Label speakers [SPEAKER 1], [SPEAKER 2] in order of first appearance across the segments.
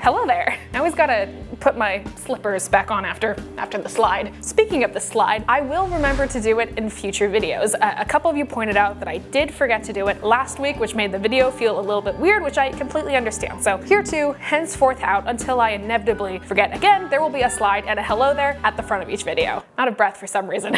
[SPEAKER 1] Hello there. I always gotta put my slippers back on after the slide. Speaking of the slide, I will remember to do it in future videos. A couple of you pointed out that I did forget to do it last week, which made the video feel a little bit weird, which I completely understand. So here too, henceforth out, until I inevitably forget again, there will be a slide and a hello there at the front of each video. Out of breath for some reason.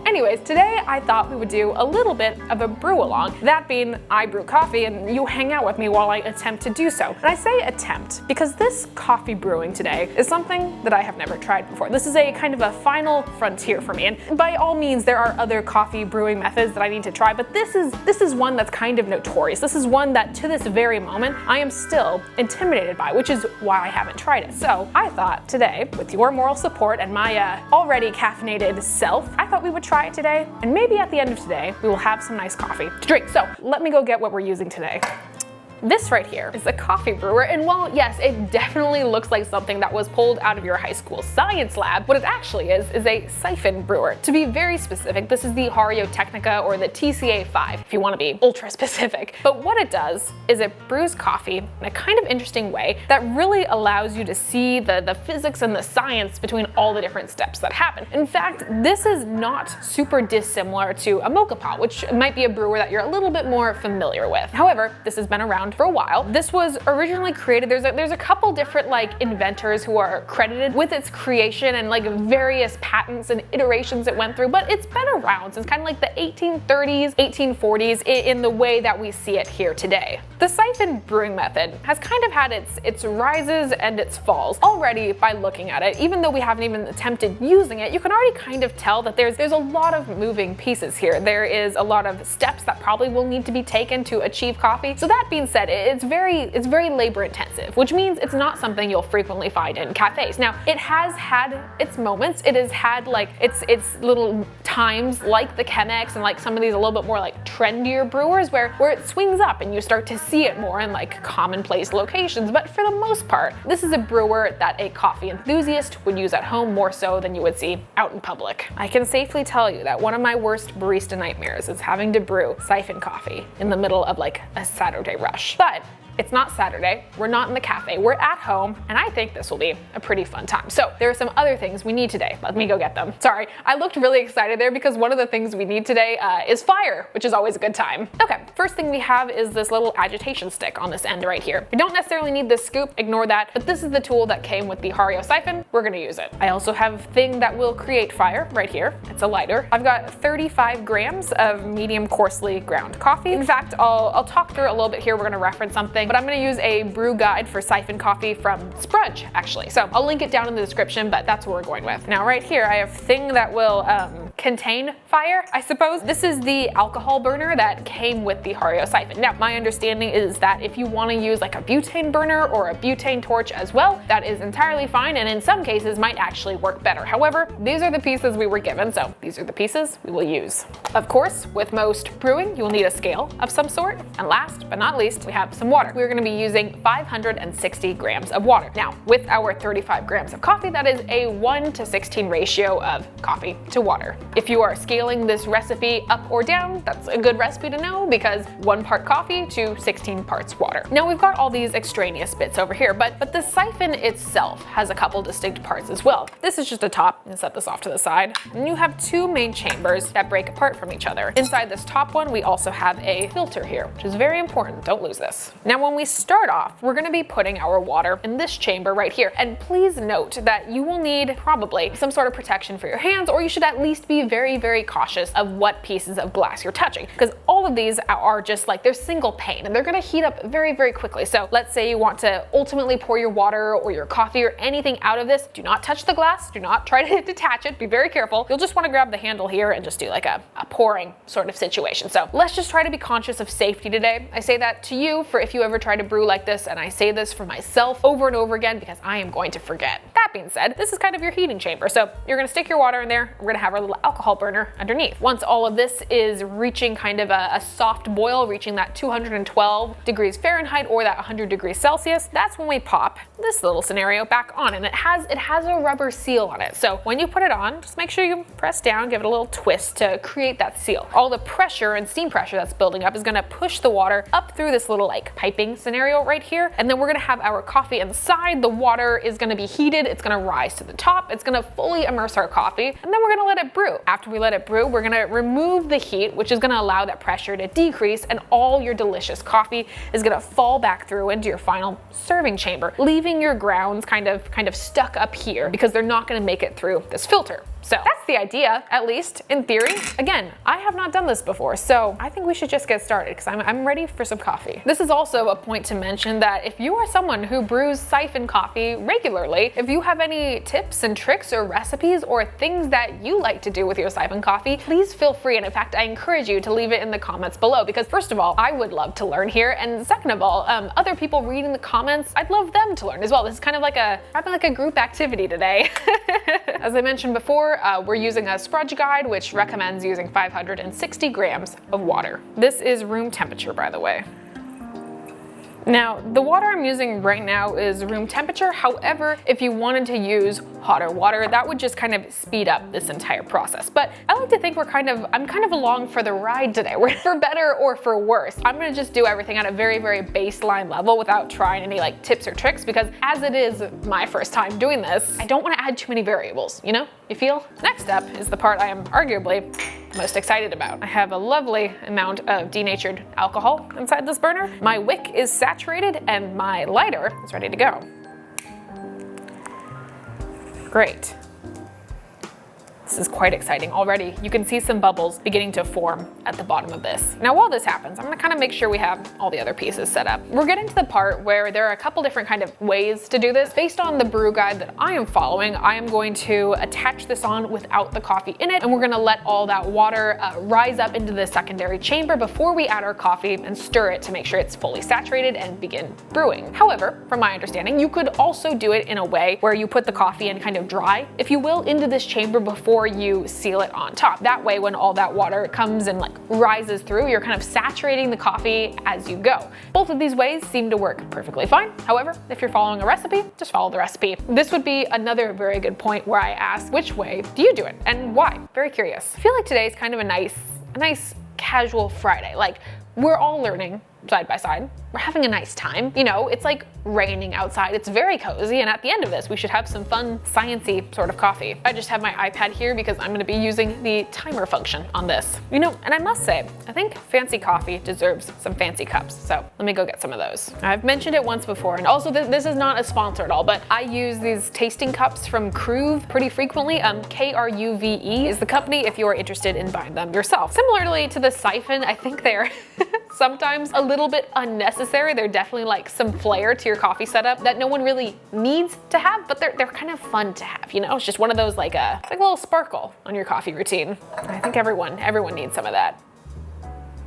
[SPEAKER 1] Anyways, today I thought we would do a little bit of a brew along. That being, I brew coffee and you hang out with me while I attempt to do so. And I say attempt because this coffee brewing today is something that I have never tried before. This is a kind of a final frontier for me. And by all means, there are other coffee brewing methods that I need to try, but this is one that's kind of notorious. This is one that to this very moment, I am still intimidated by, which is why I haven't tried it. So I thought today, with your moral support and my already caffeinated self, I thought we would try it today, and maybe at the end of today, we will have some nice coffee to drink. So let me go get what we're using today. This right here is a coffee brewer, and while yes, it definitely looks like something that was pulled out of your high school science lab, what it actually is a Siphon brewer. To be very specific, this is the Hario Technica or the TCA5, if you want to be ultra specific. But what it does is it brews coffee in a kind of interesting way that really allows you to see the physics and the science between all the different steps that happen. In fact, this is not super dissimilar to a mocha pot, which might be a brewer that you're a little bit more familiar with. However, this has been around for a while. This was originally created, there's a couple different like inventors who are credited with its creation and like various patents and iterations it went through, but it's been around since kind of like the 1830s, 1840s in the way that we see it here today. The Siphon brewing method has kind of had its rises and its falls already by looking at it. Even though we haven't even attempted using it, you can already kind of tell that there's a lot of moving pieces here. There is a lot of steps that probably will need to be taken to achieve coffee. So that being said, it's very labor intensive, which means it's not something you'll frequently find in cafes. Now, it has had its moments. It has had like its little times like the Chemex and like some of these a little bit more like trendier brewers where it swings up and you start to see it more in like commonplace locations. But for the most part, this is a brewer that a coffee enthusiast would use at home more so than you would see out in public. I can safely tell you that one of my worst barista nightmares is having to brew Siphon coffee in the middle of like a Saturday rush. But it's not Saturday, we're not in the cafe, we're at home, and I think this will be a pretty fun time. So there are some other things we need today. Let me go get them. Sorry, I looked really excited there because one of the things we need today is fire, which is always a good time. Okay, first thing we have is this little agitation stick on this end right here. We don't necessarily need this scoop, ignore that, but this is the tool that came with the Hario Siphon. We're gonna use it. I also have a thing that will create fire right here. It's a lighter. I've got 35 grams of medium coarsely ground coffee. In fact, I'll talk through it a little bit here. We're gonna reference something, but I'm gonna use a brew guide for Siphon coffee from Sprudge, actually. So I'll link it down in the description, but that's what we're going with. Now right here, I have a thing that will contain fire, I suppose. This is the alcohol burner that came with the Hario Siphon. Now, my understanding is that if you wanna use like a butane burner or a butane torch as well, that is entirely fine, and in some cases might actually work better. However, these are the pieces we were given, so these are the pieces we will use. Of course, with most brewing, you will need a scale of some sort. And last but not least, we have some water. We're gonna be using 560 grams of water. Now, with our 35 grams of coffee, that is a 1:16 ratio of coffee to water. If you are scaling this recipe up or down, that's a good recipe to know because 1 part coffee to 16 parts water. Now we've got all these extraneous bits over here, but the siphon itself has a couple distinct parts as well. This is just a top, and set this off to the side. And you have 2 main chambers that break apart from each other. Inside this top one, we also have a filter here, which is very important. Don't lose this. Now, when we start off, we're gonna be putting our water in this chamber right here. And please note that you will need probably some sort of protection for your hands, or you should at least be very cautious of what pieces of glass you're touching, because all of these are just like, they're single pane and they're gonna heat up very quickly. So let's say you want to ultimately pour your water or your coffee or anything out of this, do not touch the glass, do not try to detach it, be very careful. You'll just wanna grab the handle here and just do like a pouring sort of situation. So let's just try to be conscious of safety today. I say that to you for if you ever try to brew like this, and I say this for myself over and over again because I am going to forget. That being said, this is kind of your heating chamber. So you're gonna stick your water in there. We're gonna have our little alcohol burner underneath. Once all of this is reaching kind of a soft boil, reaching that 212 degrees Fahrenheit or that 100 degrees Celsius, that's when we pop this little scenario back on. And it has a rubber seal on it. So when you put it on, just make sure you press down, give it a little twist to create that seal. All the pressure and steam pressure that's building up is gonna push the water up through this little like piping scenario right here. And then we're gonna have our coffee inside. The water is gonna be heated. It's gonna rise to the top. It's gonna fully immerse our coffee. And then we're gonna let it brew. After we let it brew, we're gonna remove the heat, which is gonna allow that pressure to decrease, and all your delicious coffee is gonna fall back through into your final serving chamber, leaving your grounds kind of stuck up here because they're not gonna make it through this filter. So that's the idea, at least in theory. Again, I have not done this before, so I think we should just get started because I'm ready for some coffee. This is also a point to mention that if you are someone who brews Siphon coffee regularly, if you have any tips and tricks or recipes or things that you like to do with your Siphon coffee, please feel free. And in fact, I encourage you to leave it in the comments below because first of all, I would love to learn here. And second of all, other people reading the comments, I'd love them to learn as well. This is kind of like having a group activity today. As I mentioned before, we're using a Sprudge guide, which recommends using 560 grams of water. This is room temperature, by the way. Now, the water I'm using right now is room temperature. However, if you wanted to use hotter water, that would just kind of speed up this entire process. But I like to think I'm kind of along for the ride today. We're for better or for worse. I'm gonna just do everything at a very, very baseline level without trying any like tips or tricks because as it is my first time doing this, I don't wanna add too many variables, you know? You feel? Next up is the part I am arguably most excited about. I have a lovely amount of denatured alcohol inside this burner. My wick is saturated and my lighter is ready to go. Great. This is quite exciting already. You can see some bubbles beginning to form at the bottom of this. Now while this happens, I'm gonna kind of make sure we have all the other pieces set up. We're getting to the part where there are a couple different kind of ways to do this. Based on the brew guide that I am following, I am going to attach this on without the coffee in it, and we're gonna let all that water rise up into the secondary chamber before we add our coffee and stir it to make sure it's fully saturated and begin brewing. However, from my understanding, you could also do it in a way where you put the coffee in kind of dry, if you will, into this chamber before you seal it on top. That way, when all that water comes and like rises through, you're kind of saturating the coffee as you go. Both of these ways seem to work perfectly fine. However, if you're following a recipe, just follow the recipe. This would be another very good point where I ask, which way do you do it and why? Very curious. I feel like today is kind of a nice casual Friday. Like we're all learning side by side. We're having a nice time. You know, it's like raining outside. It's very cozy. And at the end of this, we should have some fun, science-y sort of coffee. I just have my iPad here because I'm going to be using the timer function on this. You know, and I must say, I think fancy coffee deserves some fancy cups. So let me go get some of those. I've mentioned it once before. And also this is not a sponsor at all, but I use these tasting cups from Kruve pretty frequently. Kruve is the company if you're interested in buying them yourself. Similarly to the Siphon, I think they're sometimes a little bit unnecessary. They're definitely like some flair to your coffee setup that no one really needs to have, but they're kind of fun to have, you know? It's just one of those like a little sparkle on your coffee routine. I think everyone needs some of that.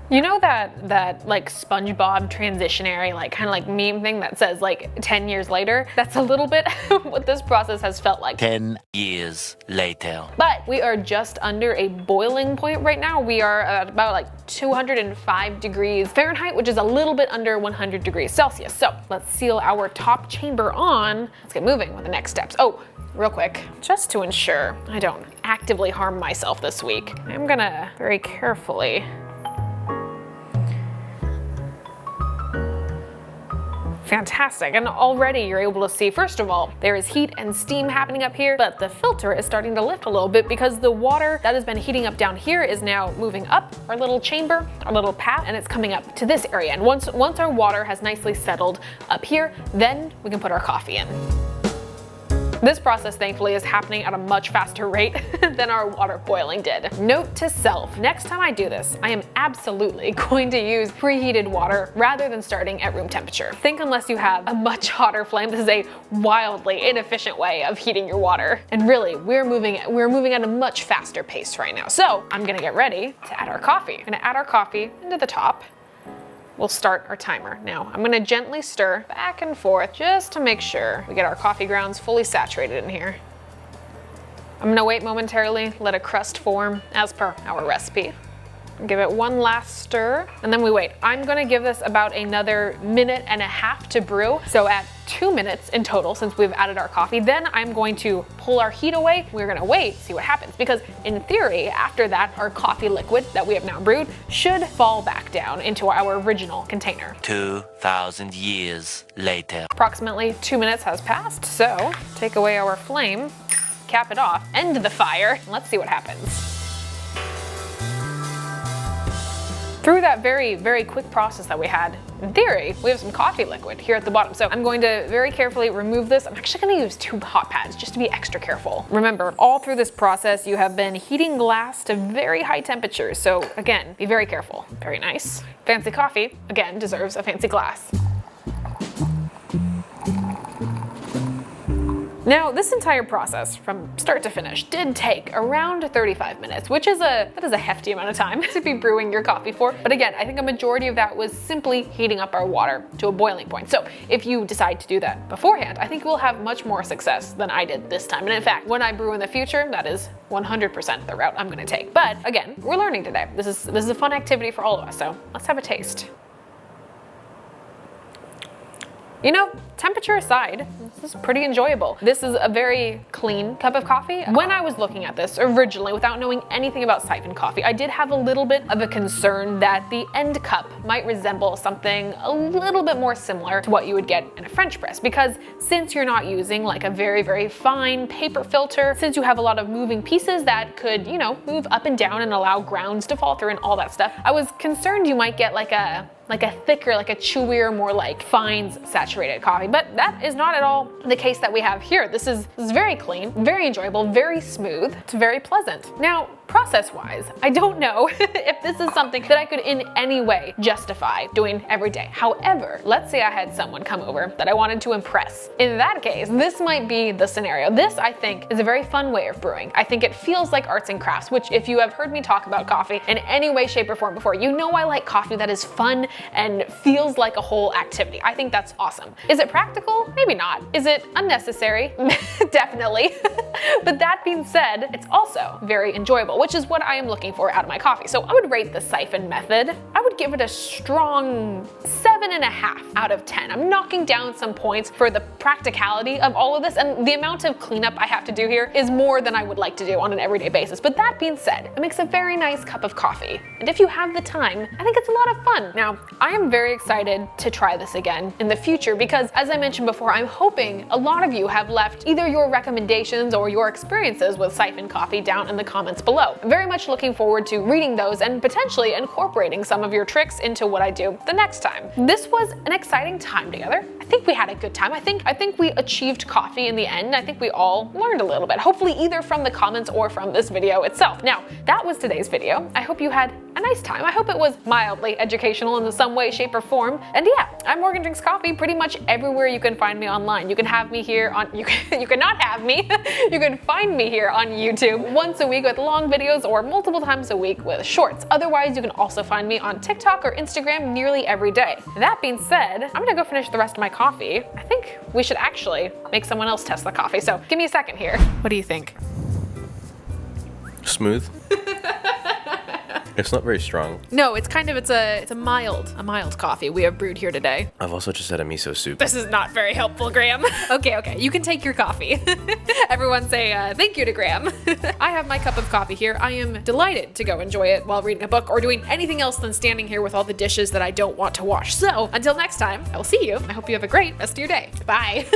[SPEAKER 1] You know that like SpongeBob transitionary, like kind of like meme thing that says like 10 years later? That's a little bit what this process has felt like.
[SPEAKER 2] 10 years later.
[SPEAKER 1] But we are just under a boiling point right now. We are at about like 205 degrees Fahrenheit, which is a little bit under 100 degrees Celsius. So let's seal our top chamber on. Let's get moving with the next steps. Oh, real quick, just to ensure I don't actively harm myself this week, I'm gonna very carefully fantastic. And already you're able to see, first of all, there is heat and steam happening up here, but the filter is starting to lift a little bit because the water that has been heating up down here is now moving up our little chamber, our little path, and it's coming up to this area. And once our water has nicely settled up here, then we can put our coffee in. This process, thankfully, is happening at a much faster rate than our water boiling did. Note to self, next time I do this, I am absolutely going to use preheated water rather than starting at room temperature. Think unless you have a much hotter flame. This is a wildly inefficient way of heating your water. And really, we're moving at a much faster pace right now. So I'm gonna get ready to add our coffee. I'm gonna add our coffee into the top. we'll start our timer. Now, I'm gonna gently stir back and forth just to make sure we get our coffee grounds fully saturated in here. I'm gonna wait momentarily, let a crust form as per our recipe. Give it one last stir, and then we wait. I'm gonna give this about another 1.5 minutes to brew. So at 2 minutes in total, since we've added our coffee, then I'm going to pull our heat away. We're gonna wait, see what happens. Because in theory, after that, our coffee liquid that we have now brewed should fall back down into our original container.
[SPEAKER 2] 2,000 years later.
[SPEAKER 1] Approximately 2 minutes has passed, so take away our flame, cap it off, end the fire, and let's see what happens. Through that very, very quick process that we had, in theory, we have some coffee liquid here at the bottom. So I'm going to very carefully remove this. I'm actually gonna use 2 hot pads just to be extra careful. Remember, all through this process, you have been heating glass to very high temperatures. So again, be very careful. Very nice. Fancy coffee, again, deserves a fancy glass. Now, this entire process, from start to finish, did take around 35 minutes, which is a hefty amount of time to be brewing your coffee for. But again, I think a majority of that was simply heating up our water to a boiling point. So if you decide to do that beforehand, I think you will have much more success than I did this time. And in fact, when I brew in the future, that is 100% the route I'm gonna take. But again, we're learning today. This is a fun activity for all of us, so let's have a taste. You know, temperature aside, this is pretty enjoyable. This is a very clean cup of coffee. When I was looking at this originally, without knowing anything about Siphon coffee, I did have a little bit of a concern that the end cup might resemble something a little bit more similar to what you would get in a French press. Because since you're not using like a very, very fine paper filter, since you have a lot of moving pieces that could, you know, move up and down and allow grounds to fall through and all that stuff, I was concerned you might get like a thicker, like a chewier, more like fines saturated coffee. But that is not at all the case that we have here. This is very clean, very enjoyable, very smooth. It's very pleasant. Now, process-wise, I don't know if this is something that I could in any way justify doing every day. However, let's say I had someone come over that I wanted to impress. In that case, this might be the scenario. This, I think, is a very fun way of brewing. I think it feels like arts and crafts, which if you have heard me talk about coffee in any way, shape, or form before, you know I like coffee that is fun and feels like a whole activity. I think that's awesome. Is it practical? Maybe not. Is it unnecessary? Definitely. But that being said, it's also very enjoyable, which is what I am looking for out of my coffee. So I would rate the Siphon method. I would give it a strong 7.5 out of 10. I'm knocking down some points for the practicality of all of this, and the amount of cleanup I have to do here is more than I would like to do on an everyday basis. But that being said, it makes a very nice cup of coffee. And if you have the time, I think it's a lot of fun. Now, I am very excited to try this again in the future because, as I mentioned before, I'm hoping a lot of you have left either your recommendations or your experiences with Siphon coffee down in the comments below. I'm very much looking forward to reading those and potentially incorporating some of your tricks into what I do the next time. This was an exciting time together. I think we had a good time. I think we achieved coffee in the end. I think we all learned a little bit, hopefully either from the comments or from this video itself. Now, that was today's video. I hope you had a nice time. I hope it was mildly educational in some way, shape, or form. And yeah, I'm Morgan Drinks Coffee pretty much everywhere you can find me online. You can have me here on, you cannot have me. You can find me here on YouTube once a week with long videos or multiple times a week with shorts. Otherwise, you can also find me on TikTok or Instagram nearly every day. That being said, I'm gonna go finish the rest of my coffee. I think we should actually make someone else test the coffee. So give me a second here. What do you think?
[SPEAKER 3] Smooth. It's not very strong.
[SPEAKER 1] No, it's a mild coffee we have brewed here today.
[SPEAKER 3] I've also just had a miso soup.
[SPEAKER 1] This is not very helpful, Graham. Okay, you can take your coffee. Everyone say thank you to Graham. I have my cup of coffee here. I am delighted to go enjoy it while reading a book or doing anything else than standing here with all the dishes that I don't want to wash. So until next time, I will see you. I hope you have a great rest of your day. Bye.